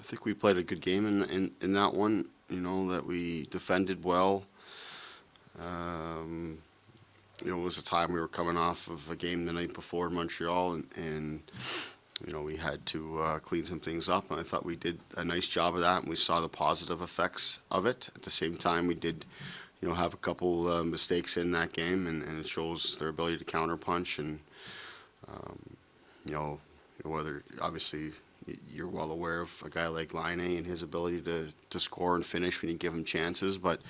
think we played a good game in that one. That we defended well. Um, it was a time we were coming off of a game the night before in Montreal, and we had to clean some things up. And I thought we did a nice job of that, and we saw the positive effects of it. At the same time, we did, have a couple mistakes in that game, and it shows their ability to counterpunch and um, you know, whether obviously you're well aware of a guy like Line and his ability to score and finish when you give him chances. But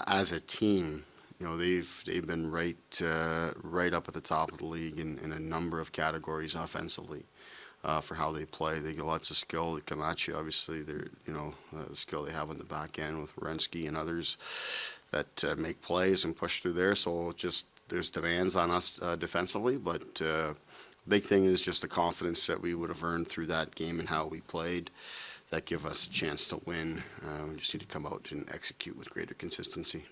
as a team, they've been right up at the top of the league in a number of categories offensively. For how they play, they get lots of skill. They come at you. Obviously, they're the skill they have on the back end with Wierenski and others that make plays and push through there. So just there's demands on us defensively, but big thing is just the confidence that we would have earned through that game and how we played that give us a chance to win. We just need to come out and execute with greater consistency.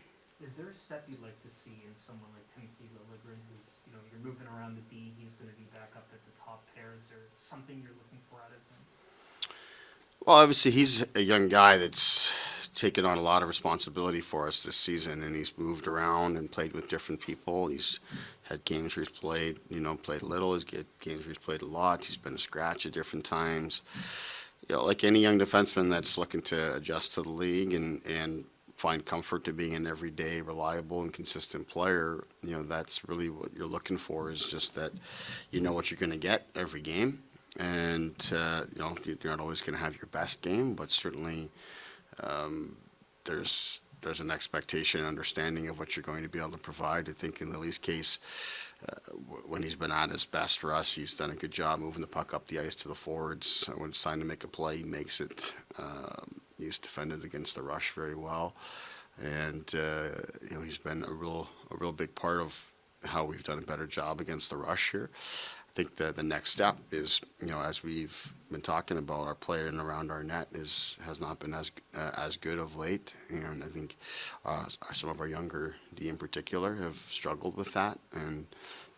Is there a step you'd like to see in someone like Timothy Liljegren, who's, you're moving around the D, he's going to be back up at the top pair? Is there something you're looking for out of him? Well, obviously, he's a young guy that's taken on a lot of responsibility for us this season, and he's moved around and played with different people. He's had games where he's played a little. He's had games where he's played a lot. He's been a scratch at different times. Like any young defenseman that's looking to adjust to the league and find comfort to being an everyday, reliable, and consistent player, that's really what you're looking for, is just that you know what you're going to get every game. And, you're not always going to have your best game, but certainly there's an expectation and understanding of what you're going to be able to provide. I think in Lily's case, when he's been at his best for us, he's done a good job moving the puck up the ice to the forwards. When it's time to make a play, he makes it. He's defended against the rush very well, and he's been a real big part of how we've done a better job against the rush here. I think the next step is, as we've been talking about, our play in around our net has not been as good of late, and I think some of our younger D in particular have struggled with that, and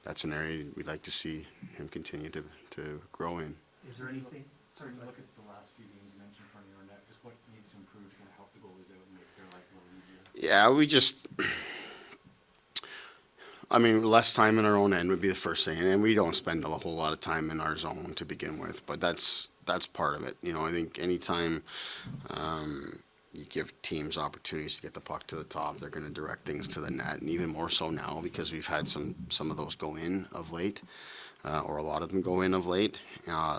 that's an area we'd like to see him continue to grow in. Is there anything? Sorry, When you look at the last few games you mentioned from your net, just what needs to improve to kind of help the goalies out and make their life a little easier? Yeah, less time in our own end would be the first thing, and we don't spend a whole lot of time in our zone to begin with, but that's part of it. I think anytime you give teams opportunities to get the puck to the top, they're going to direct things to the net, and even more so now because we've had some of those go in of late, or a lot of them go in of late.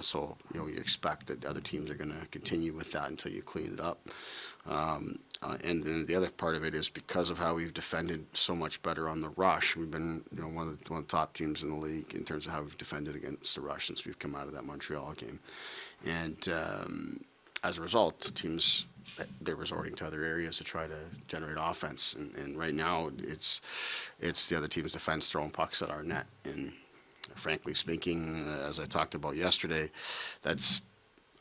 So you expect that other teams are going to continue with that until you clean it up. And then the other part of it is because of how we've defended so much better on the rush. We've been, one of the top teams in the league in terms of how we've defended against the rush since we've come out of that Montreal game. And as a result, teams, they're resorting to other areas to try to generate offense. And right now, it's the other team's defense throwing pucks at our net. And frankly speaking, as I talked about yesterday, that's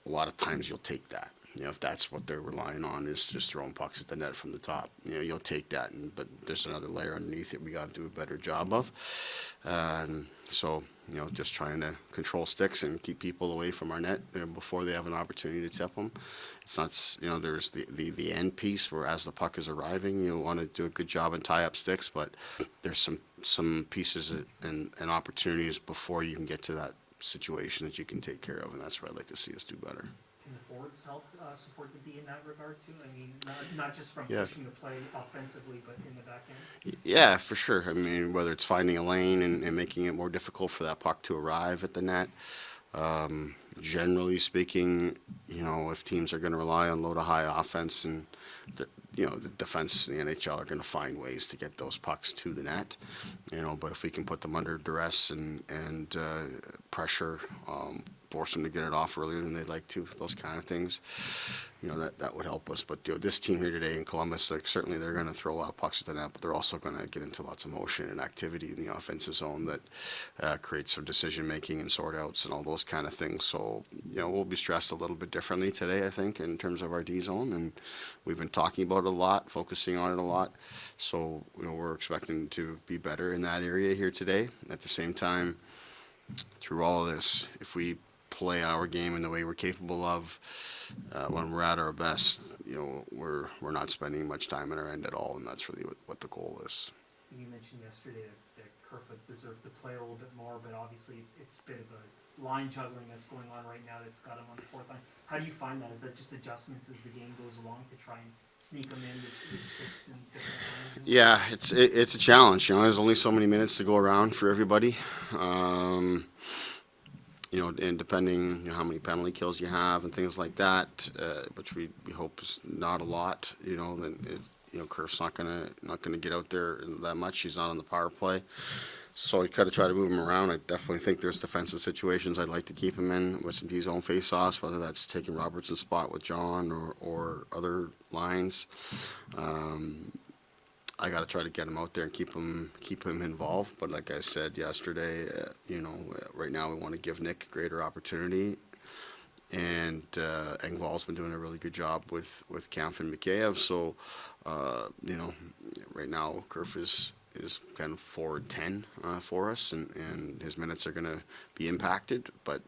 a lot of times you'll take that. If that's what they're relying on, is just throwing pucks at the net from the top, you'll take that. But there's another layer underneath it we got to do a better job of. So, just trying to control sticks and keep people away from our net before they have an opportunity to tip them. It's not, there's the end piece where as the puck is arriving, you want to do a good job and tie up sticks, but there's some pieces and opportunities before you can get to that situation that you can take care of, and that's where I'd like to see us do better. Can the forwards help support the D in that regard too? I mean, not just from Yeah. pushing the play offensively, but in the back end? Yeah, for sure. Whether it's finding a lane and making it more difficult for that puck to arrive at the net. Generally speaking, if teams are going to rely on low to high offense, and the defense in the NHL are going to find ways to get those pucks to the net. But if we can put them under duress and pressure, force them to get it off earlier than they'd like to, those kind of things, that would help us. But this team here today in Columbus, certainly they're going to throw a lot of pucks at the net, but they're also going to get into lots of motion and activity in the offensive zone that creates some decision making and sort outs and all those kind of things. So we'll be stressed a little bit differently today, I think, in terms of our D zone, and we've been talking about it a lot, focusing on it a lot. So we're expecting to be better in that area here today. At the same time, through all of this, if we play our game in the way we're capable of, when we're at our best, we're not spending much time in our end at all, and that's really what the goal is. You mentioned yesterday that Kerfoot deserved to play a little bit more, but obviously it's a bit of a line juggling that's going on right now that's got him on the fourth line. How do you find that? Is that just adjustments as the game goes along to try and sneak them in with shifts and different lines? Yeah, it's a challenge. There's only so many minutes to go around for everybody. And depending how many penalty kills you have and things like that, which we hope is not a lot. Then Kerf's not gonna get out there that much. He's not on the power play. So you gotta try to move him around. I definitely think there's defensive situations I'd like to keep him in with some D-zone face-offs, whether that's taking Robertson's spot with John or other lines. I got to try to get him out there and keep him involved. But like I said yesterday, right now we want to give Nick a greater opportunity. And Engvall's been doing a really good job with Kampf and Mikheyev. So, right now Kerf is kind of forward 10 for us, and his minutes are going to be impacted. But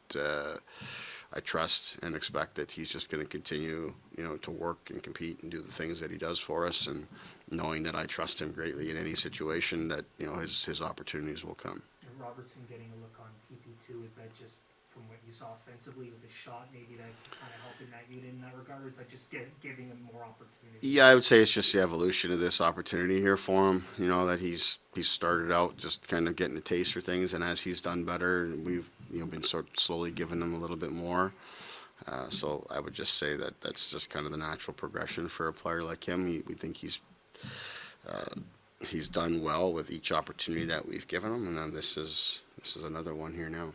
I trust and expect that he's just going to continue, to work and compete and do the things that he does for us, and knowing that I trust him greatly in any situation that, his opportunities will come. And Robertson getting a look on PP2, is that just from what you saw offensively with his shot, maybe that kind of helping that unit in that regard, or is that just giving him more opportunity? Yeah, I would say it's just the evolution of this opportunity here for him. That he's started out just kind of getting a taste for things, and as he's done better, we've been sort of slowly giving him a little bit more. So I would just say that that's just kind of the natural progression for a player like him. We think he's done well with each opportunity that we've given him, and then this is another one here now.